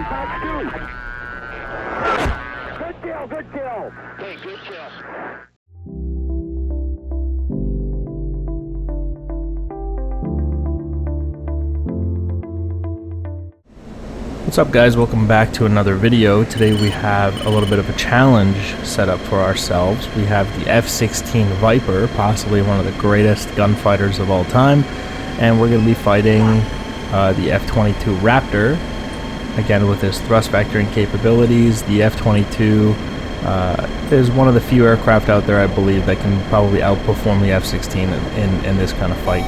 Good kill, good kill. Hey, good kill. What's up guys, welcome back to another video. Today we have a little bit of a challenge set up for ourselves. We have the F-16 Viper, possibly one of the greatest gunfighters of all time, and we're going to be fighting the F-22 Raptor, again with his thrust vectoring capabilities. The F-22 is one of the few aircraft out there, I believe, that can probably outperform the F-16 in this kind of fight.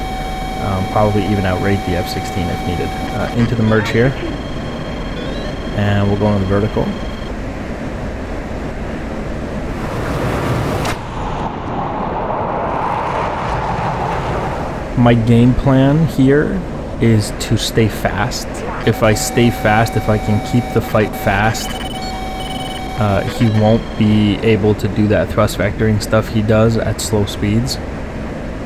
Probably even outrate the F-16 if needed. Into the merge here. And we'll go into the vertical. My game plan here is to stay fast. If I stay fast, if I can keep the fight fast, he won't be able to do that thrust vectoring stuff he does at slow speeds.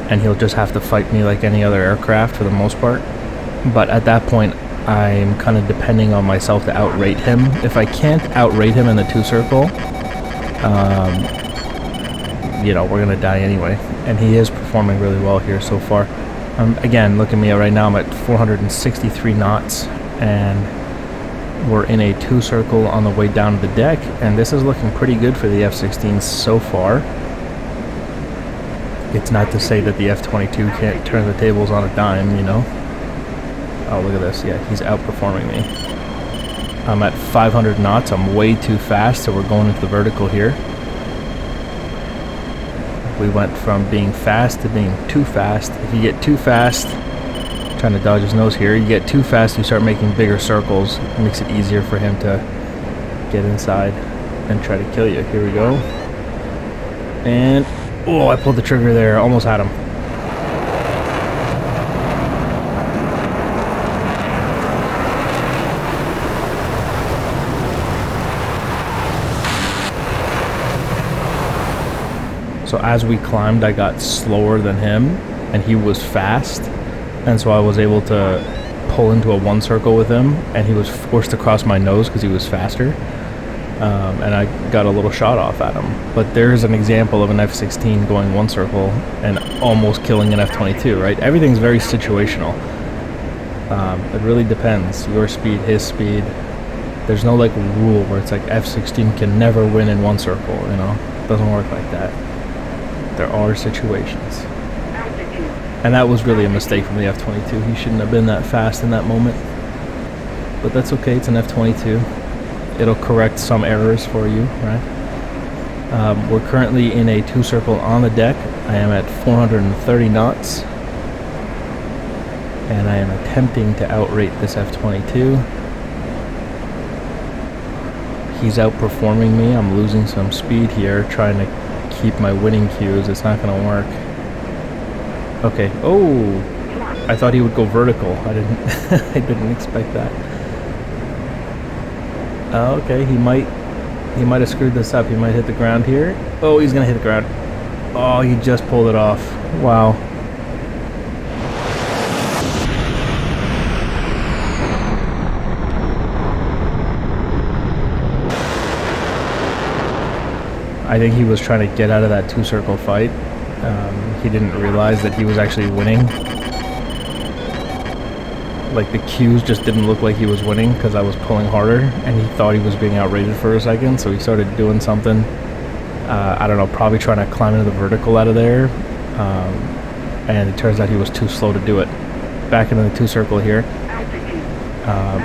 And he'll just have to fight me like any other aircraft for the most part. But at that point, I'm kind of depending on myself to outrate him. If I can't outrate him in the two circle, you know, we're gonna die anyway. And he is performing really well here so far. Again, look at me right now. I'm at 463 knots, and we're in a two circle on the way down to the deck. And this is looking pretty good for the F-16 so far. It's not to say that the F-22 can't turn the tables on a dime, you know. Oh, look at this. Yeah, he's outperforming me. I'm at 500 knots. I'm way too fast, so we're going into the vertical here. We went from being fast to being too fast. If you get too fast, I'm trying to dodge his nose here, you get too fast, you start making bigger circles. It makes it easier for him to get inside and try to kill you. Here we go. And, oh, I pulled the trigger there. Almost had him. So as we climbed, I got slower than him, and he was fast, and so I was able to pull into a one circle with him, and he was forced to cross my nose because he was faster, and I got a little shot off at him. But there's an example of an F-16 going one circle and almost killing an F-22, right? Everything's very situational. It really depends. Your speed, his speed. There's no like rule where it's like F-16 can never win in one circle, you know? It doesn't work like that. There are situations. And that was really a mistake from the F-22. He shouldn't have been that fast in that moment. But that's okay, it's an F-22. It'll correct some errors for you, right? We're currently in a two circle on the deck. I am at 430 knots. And I am attempting to outrate this F-22. He's outperforming me. I'm losing some speed here, trying to keep my winning cues. It's not gonna work. Okay. Oh, I thought he would go vertical. I didn't I didn't expect that. Okay, he might have screwed this up. He might hit the ground here. Oh, he's gonna hit the ground. Oh, he just pulled it off. Wow. I think he was trying to get out of that two circle fight. He didn't realize that he was actually winning. Like the cues just didn't look like he was winning because I was pulling harder, and he thought he was being outrated for a second, so he started doing something. I don't know, probably trying to climb into the vertical out of there. And it turns out he was too slow to do it. Back into the two circle here.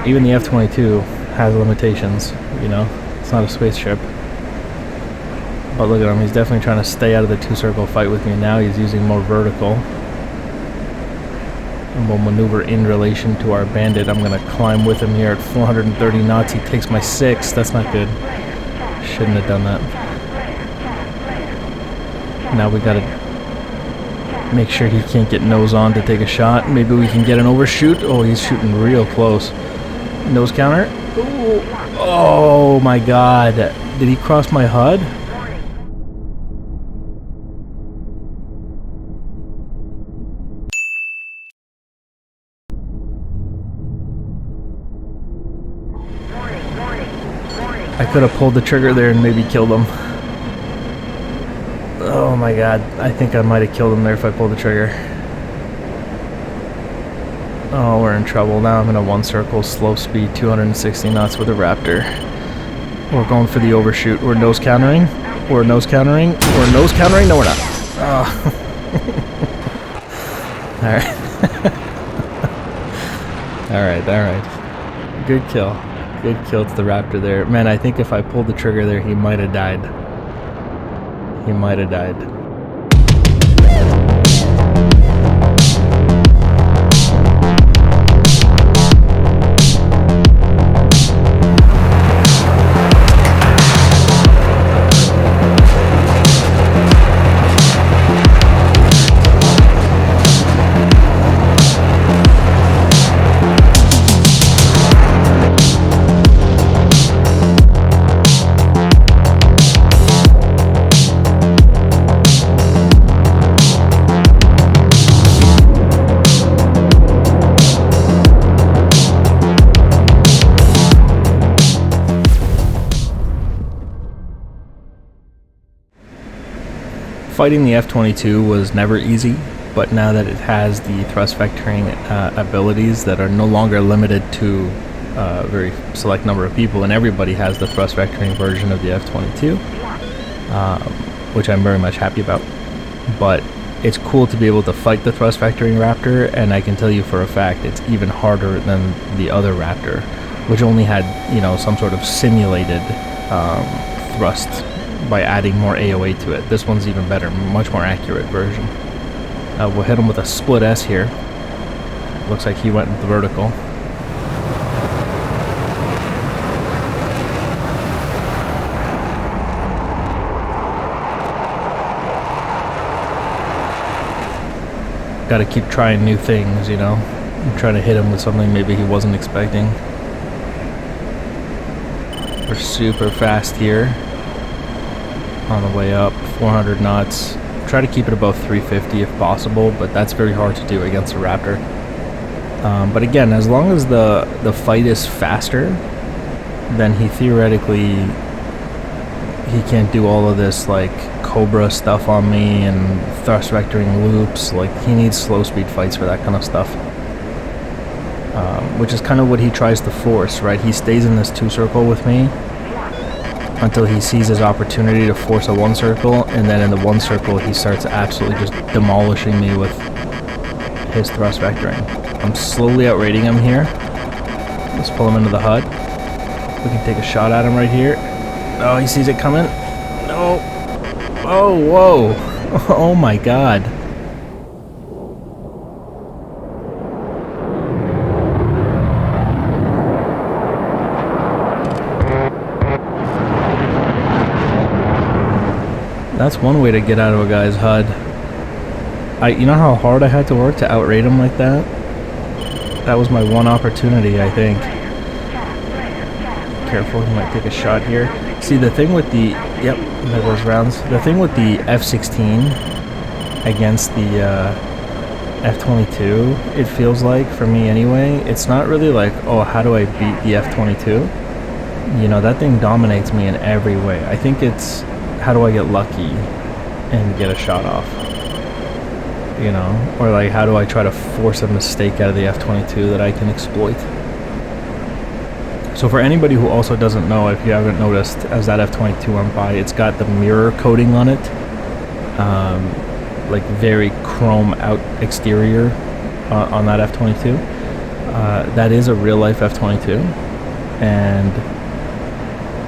Even the F-22 has limitations, you know, it's not a spaceship. But look at him, he's definitely trying to stay out of the two circle fight with me now. He's using more vertical. And we'll maneuver in relation to our bandit. I'm going to climb with him here at 430 knots. He takes my 6. That's not good. Shouldn't have done that. Now we got to make sure he can't get nose on to take a shot. Maybe we can get an overshoot. Oh, he's shooting real close. Nose counter. Ooh. Oh my god. Did he cross my HUD? I could have pulled the trigger there and maybe killed him. Oh my god, I think I might have killed him there if I pulled the trigger. Oh, we're in trouble. Now I'm in a one circle, slow speed, 260 knots with a Raptor. We're going for the overshoot. We're nose countering. We're nose countering. We're nose countering. No, we're not. Oh. Alright. Alright. Good kill. Good kill to the Raptor there. Man, I think if I pulled the trigger there, he might have died. He might have died. Fighting the F-22 was never easy, but now that it has the thrust vectoring abilities that are no longer limited to a very select number of people, and everybody has the thrust vectoring version of the F-22, which I'm very much happy about. But it's cool to be able to fight the thrust vectoring Raptor, and I can tell you for a fact it's even harder than the other Raptor, which only had, you know, some sort of simulated thrust by adding more AOA to it. This one's even better, much more accurate version. We'll hit him with a split S here. Looks like he went into vertical. Gotta keep trying new things, you know. I'm trying to hit him with something maybe he wasn't expecting. We're super fast here. On the way up, 400 knots. Try to keep it above 350 if possible, but that's very hard to do against a Raptor. But again, as long as the fight is faster, then he theoretically he can't do all of this like Cobra stuff on me and thrust vectoring loops. Like, he needs slow speed fights for that kind of stuff. Which is kind of what he tries to force, right? He stays in this two circle with me until he sees his opportunity to force a one circle, and then in the one circle he starts absolutely just demolishing me with his thrust vectoring. I'm slowly outrating him here. Let's pull him into the HUD. We can take a shot at him right here. Oh, he sees it coming. No. Oh, whoa. Oh my god. That's one way to get out of a guy's HUD. You know how hard I had to work to outrate him like that? That was my one opportunity, I think. Careful, he might take a shot here. See, the thing with the... Yep, there goes rounds. The thing with the F-16 against the F-22, it feels like, for me anyway, it's not really like, oh, how do I beat the F-22? You know, that thing dominates me in every way. I think it's... how do I get lucky and get a shot off, you know, or like how do I try to force a mistake out of the F-22 that I can exploit. So for anybody who also doesn't know, if you haven't noticed, as that F-22 went by, it's got the mirror coating on it, like very chrome out exterior on that F-22. That is a real life F-22, and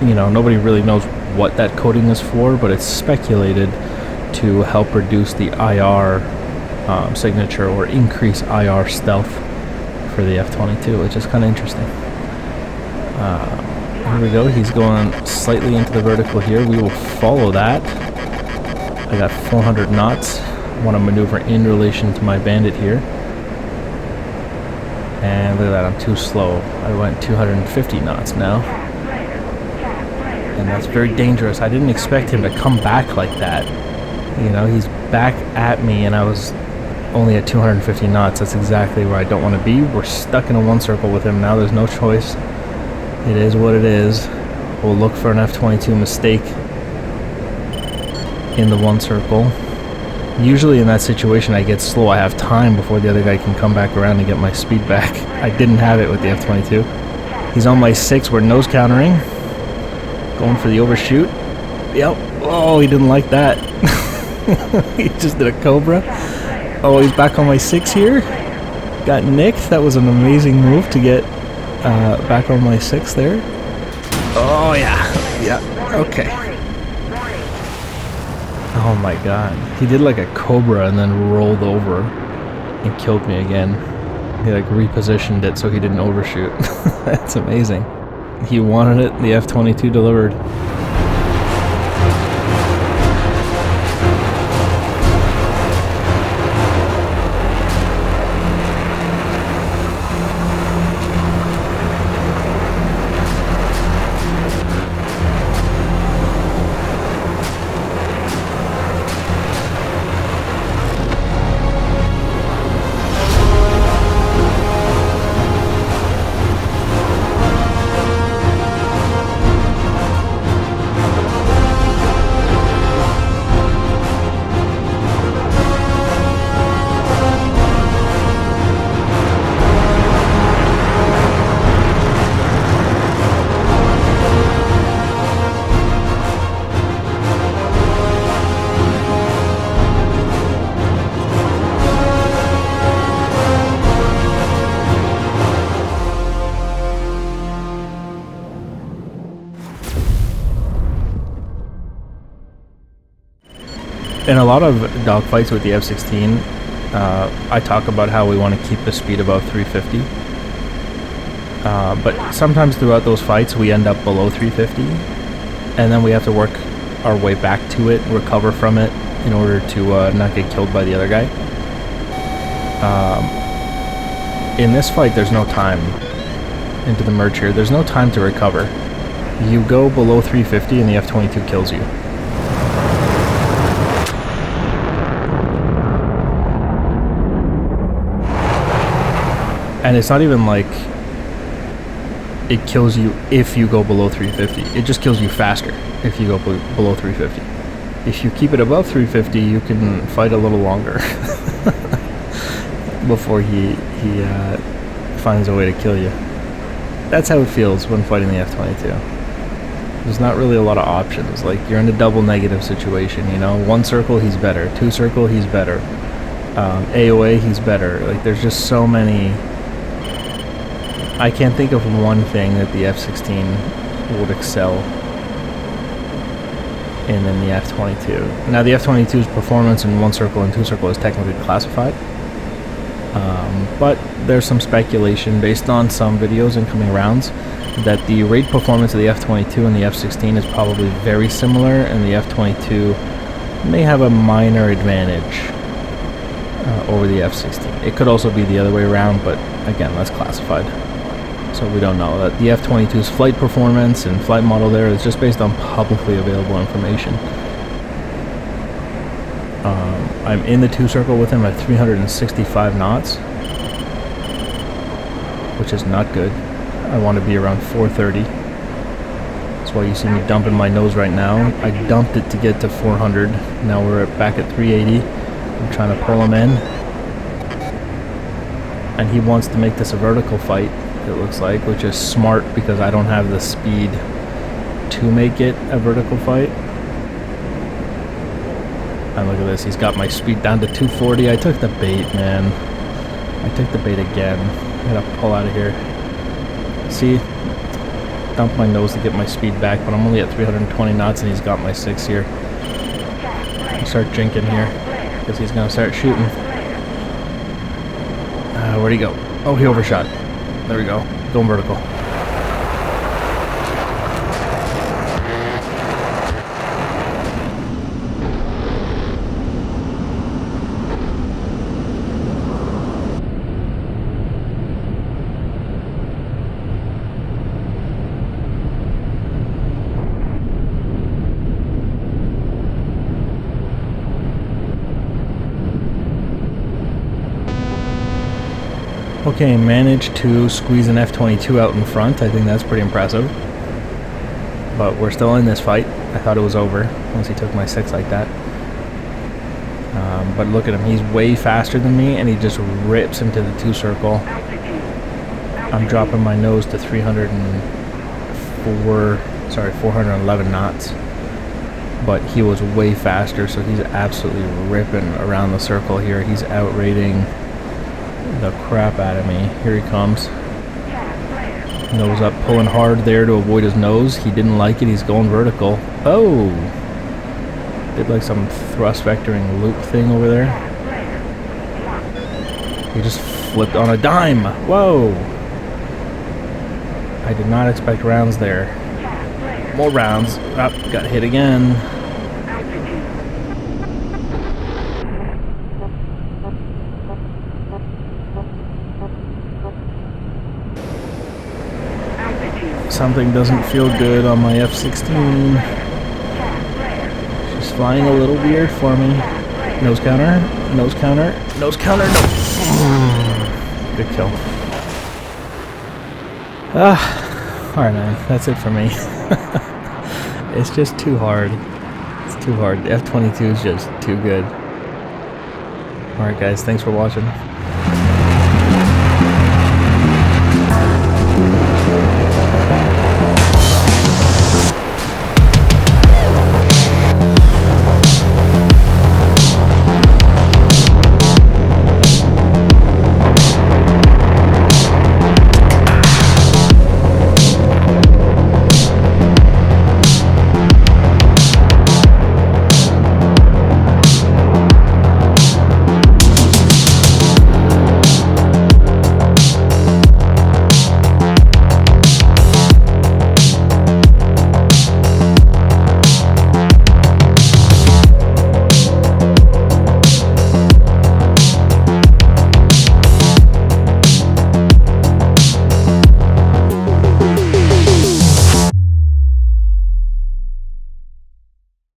you know, nobody really knows what that coating is for, but it's speculated to help reduce the IR signature or increase IR stealth for the F-22, which is kind of interesting. Here we go, he's going slightly into the vertical here. We will follow that. I got 400 knots. I want to maneuver in relation to my bandit here. And look at that, I'm too slow. I went 250 knots now. And that's very dangerous. I didn't expect him to come back like that. You know, he's back at me and I was only at 250 knots. That's exactly where I don't want to be. We're stuck in a one circle with him now. There's no choice. It is what it is. We'll look for an F-22 mistake in the one circle. Usually in that situation I get slow. I have time before the other guy can come back around and get my speed back. I didn't have it with the F-22. He's on my 6. We're nose countering. Going for the overshoot. Yep. Oh, he didn't like that. He just did a Cobra. Oh, he's back on my 6 here. Got nicked. That was an amazing move to get back on my 6 there. Oh, yeah. Yeah. Okay. Oh my god. He did like a Cobra and then rolled over and killed me again. He like repositioned it so he didn't overshoot. That's amazing. He wanted it. The F-22 delivered. In a lot of dogfights with the F-16, I talk about how we want to keep the speed above 350. But sometimes throughout those fights we end up below 350, and then we have to work our way back to it, recover from it, in order to not get killed by the other guy. In this fight there's no time, into the merge here, there's no time to recover. You go below 350 and the F-22 kills you. And it's not even like it kills you if you go below 350. It just kills you faster if you go below 350. If you keep it above 350, you can fight a little longer before he finds a way to kill you. That's how it feels when fighting the F-22. There's not really a lot of options. Like, you're in a double negative situation, you know? One circle, he's better. Two circle, he's better. AOA, he's better. Like, there's just so many. I can't think of one thing that the F-16 would excel in the F-22. Now, the F-22's performance in one circle and two circle is technically classified, but there's some speculation based on some videos and coming rounds that the rate performance of the F-22 and the F-16 is probably very similar, and the F-22 may have a minor advantage over the F-16. It could also be the other way around, but again, that's classified. So we don't know. That the F-22's flight performance and flight model there is just based on publicly available information. I'm in the two circle with him at 365 knots, which is not good. I want to be around 430. That's why you see me dumping my nose right now. I dumped it to get to 400. Now we're back at 380. I'm trying to pull him in. And he wants to make this a vertical fight, it looks like, which is smart because I don't have the speed to make it a vertical fight. And look at this, he's got my speed down to 240. I took the bait, man. I took the bait again. I gotta pull out of here. See? Dump my nose to get my speed back, but I'm only at 320 knots and he's got my 6 here. I'll start jinking here because he's gonna start shooting. Where'd he go? Oh, he overshot. There we go. Going vertical. Okay, managed to squeeze an F-22 out in front. I think that's pretty impressive. But we're still in this fight. I thought it was over once he took my 6 like that. But look at him. He's way faster than me, and he just rips into the 2 circle. I'm dropping my nose to 411 knots. But he was way faster, so he's absolutely ripping around the circle here. He's outrating the crap out of me. Here he comes. Nose up, pulling hard there to avoid his nose. He didn't like it. He's going vertical. Oh! Did like some thrust vectoring loop thing over there. He just flipped on a dime. Whoa! I did not expect rounds there. More rounds. Oh, got hit again. Something doesn't feel good on my F-16. She's flying a little weird for me. Nose counter, nose counter, nose counter, no. Good kill. Alright man, that's it for me. It's just too hard. It's too hard. The F-22 is just too good. Alright guys, thanks for watching.